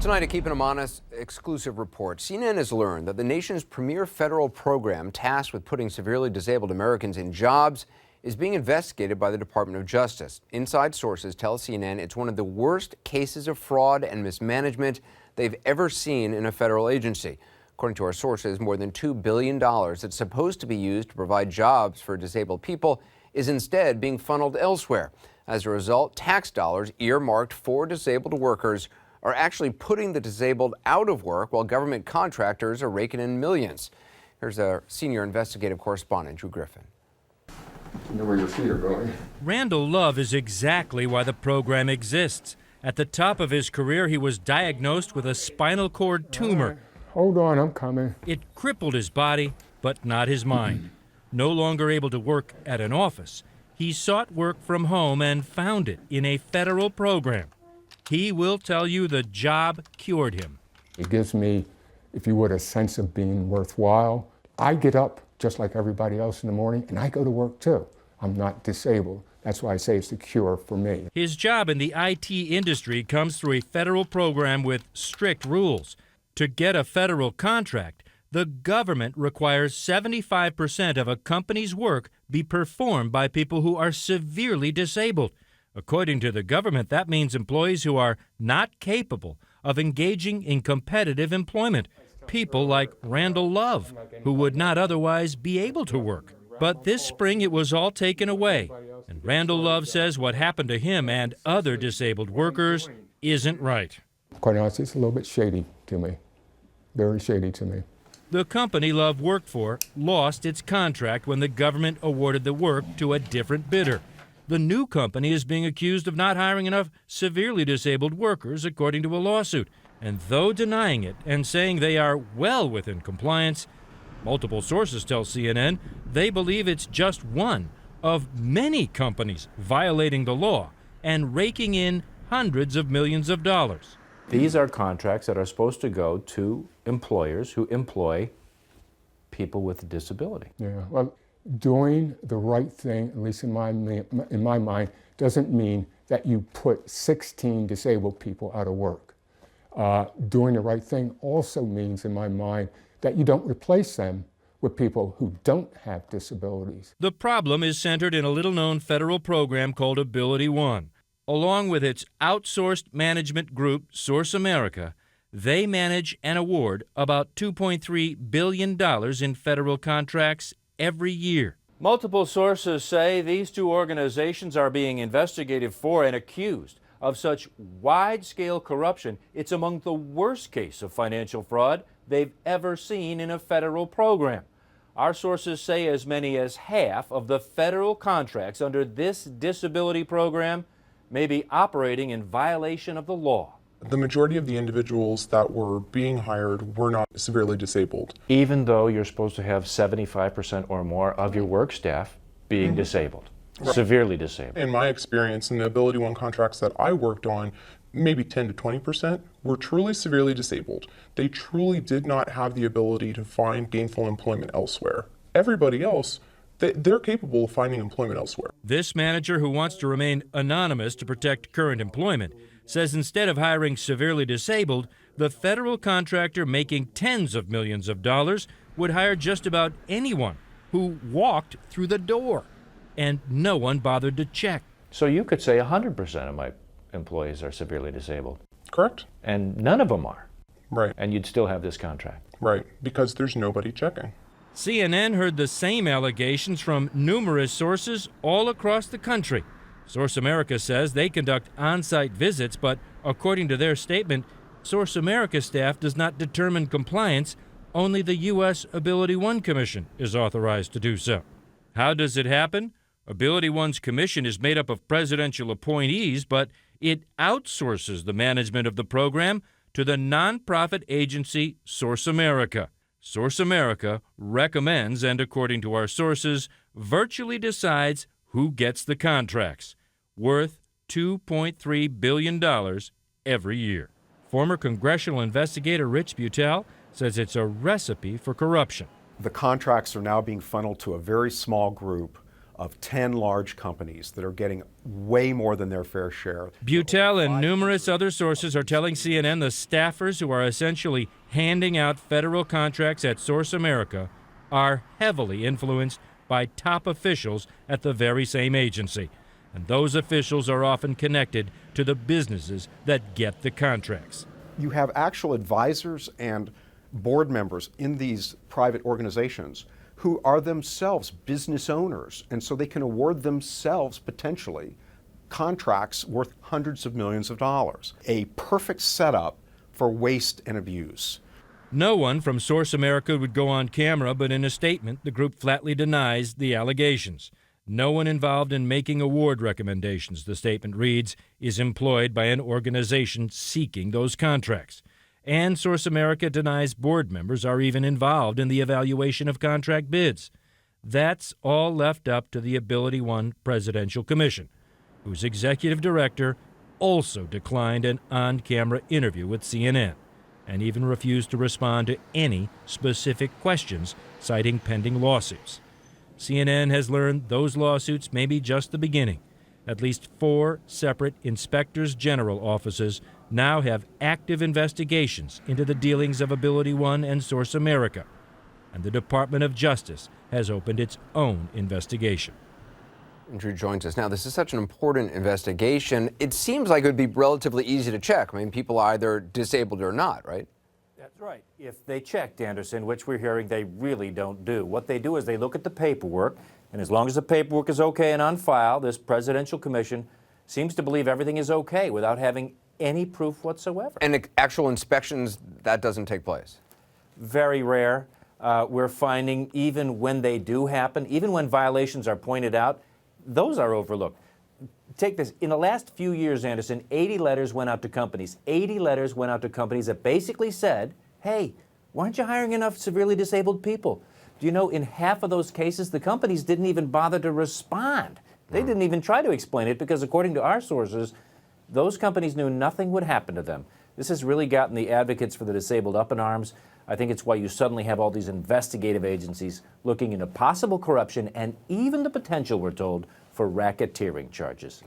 Tonight, a Keeping 'em Honest exclusive report. CNN has learned that the nation's premier federal program tasked with putting severely disabled Americans in jobs is being investigated by the Department of Justice. Inside sources tell CNN it's one of the worst cases of fraud and mismanagement they've ever seen in a federal agency. According to our sources, more than $2 billion that's supposed to be used to provide jobs for disabled people is instead being funneled elsewhere. As a result, tax dollars earmarked for disabled workers are actually putting the disabled out of work while government contractors are raking in millions. Here's our senior investigative correspondent, Drew Griffin. You know where your feet are going. Randall Love is exactly why the program exists. At the top of his career, he was diagnosed with a spinal cord tumor. Hold on, I'm coming. It crippled his body, but not his mind. No longer able to work at an office, he sought work from home and found it in a federal program. He will tell you the job cured him. It gives me, if you would, a sense of being worthwhile. I get up just like everybody else in the morning, and I go to work too. I'm not disabled. That's why I say it's the cure for me. His job in the IT industry comes through a federal program with strict rules. To get a federal contract, the government requires 75% of a company's work be performed by people who are severely disabled. According to the government, that means employees who are not capable of engaging in competitive employment. People like Randall Love, who would not otherwise be able to work. But this spring it was all taken away. And Randall Love says what happened to him and other disabled workers isn't right. Quite honestly, it's a little bit shady to me. Very shady to me. The company Love worked for lost its contract when the government awarded the work to a different bidder. The new company is being accused of not hiring enough severely disabled workers, according to a lawsuit. And though denying it and saying they are well within compliance, multiple sources tell CNN they believe it's just one of many companies violating the law and raking in hundreds of millions of dollars. These are contracts that are supposed to go to employers who employ people with a disability. Yeah, well, doing the right thing, at least in my mind, doesn't mean that you put 16 disabled people out of work. Doing the right thing also means, in my mind, that you don't replace them with people who don't have disabilities. The problem is centered in a little-known federal program called Ability One. Along with its outsourced management group, Source America, they manage and award about $2.3 billion in federal contracts every year. Multiple sources say these two organizations are being investigated for and accused of such wide-scale corruption. It's among the worst case of financial fraud they've ever seen in a federal program. Our sources say as many as half of the federal contracts under this disability program may be operating in violation of the law. The majority of the individuals that were being hired were not severely disabled. Even though you're supposed to have 75% or more of your work staff being disabled, severely disabled. In my experience, in the Ability One contracts that I worked on, maybe 10 to 20% were truly severely disabled. They truly did not have the ability to find gainful employment elsewhere. Everybody else, they're capable of finding employment elsewhere. This manager, who wants to remain anonymous to protect current employment, says instead of hiring severely disabled, the federal contractor making tens of millions of dollars would hire just about anyone who walked through the door, and no one bothered to check. So you could say 100% of my employees are severely disabled. Correct. And none of them are. Right. And you'd still have this contract. Right, because there's nobody checking. CNN heard the same allegations from numerous sources all across the country. Source America says they conduct on-site visits, but according to their statement, Source America staff does not determine compliance. Only the U.S. Ability One Commission is authorized to do so. How does it happen? Ability One's commission is made up of presidential appointees, but it outsources the management of the program to the nonprofit agency Source America. Source America recommends and, according to our sources, virtually decides who gets the contracts, worth $2.3 billion every year. Former congressional investigator Rich Butel says it's a recipe for corruption. The contracts are now being funneled to a very small group of 10 large companies that are getting way more than their fair share. Butel and numerous other sources are telling CNN the staffers who are essentially handing out federal contracts at Source America are heavily influenced by top officials at the very same agency. And those officials are often connected to the businesses that get the contracts. You have actual advisors and board members in these private organizations who are themselves business owners, and so they can award themselves potentially contracts worth hundreds of millions of dollars. A perfect setup for waste and abuse. No one from Source America would go on camera, but in a statement, the group flatly denies the allegations. No one involved in making award recommendations, the statement reads, is employed by an organization seeking those contracts. And Source America denies board members are even involved in the evaluation of contract bids. That's all left up to the AbilityOne Presidential Commission, whose executive director also declined an on-camera interview with CNN and even refused to respond to any specific questions, citing pending lawsuits. CNN has learned those lawsuits may be just the beginning. At least 4 separate inspectors general offices now have active investigations into the dealings of AbilityOne and Source America, and the Department of Justice has opened its own investigation. Andrew joins us now. This is such an important investigation. It seems like it would be relatively easy to check. I mean, people are either disabled or not, right? That's right. If they checked, Anderson, which we're hearing they really don't do. What they do is they look at the paperwork, and as long as the paperwork is okay and on file, this presidential commission seems to believe everything is okay without having any proof whatsoever. And actual inspections, that doesn't take place? Very rare. We're finding even when they do happen, even when violations are pointed out, those are overlooked. Take this. In the last few years, Anderson, 80 letters went out to companies. 80 letters went out to companies that basically said, hey, why aren't you hiring enough severely disabled people? Do you know, in half of those cases, the companies didn't even bother to respond. They didn't even try to explain it because, according to our sources, those companies knew nothing would happen to them. This has really gotten the advocates for the disabled up in arms. I think it's why you suddenly have all these investigative agencies looking into possible corruption and even the potential, we're told, for racketeering charges.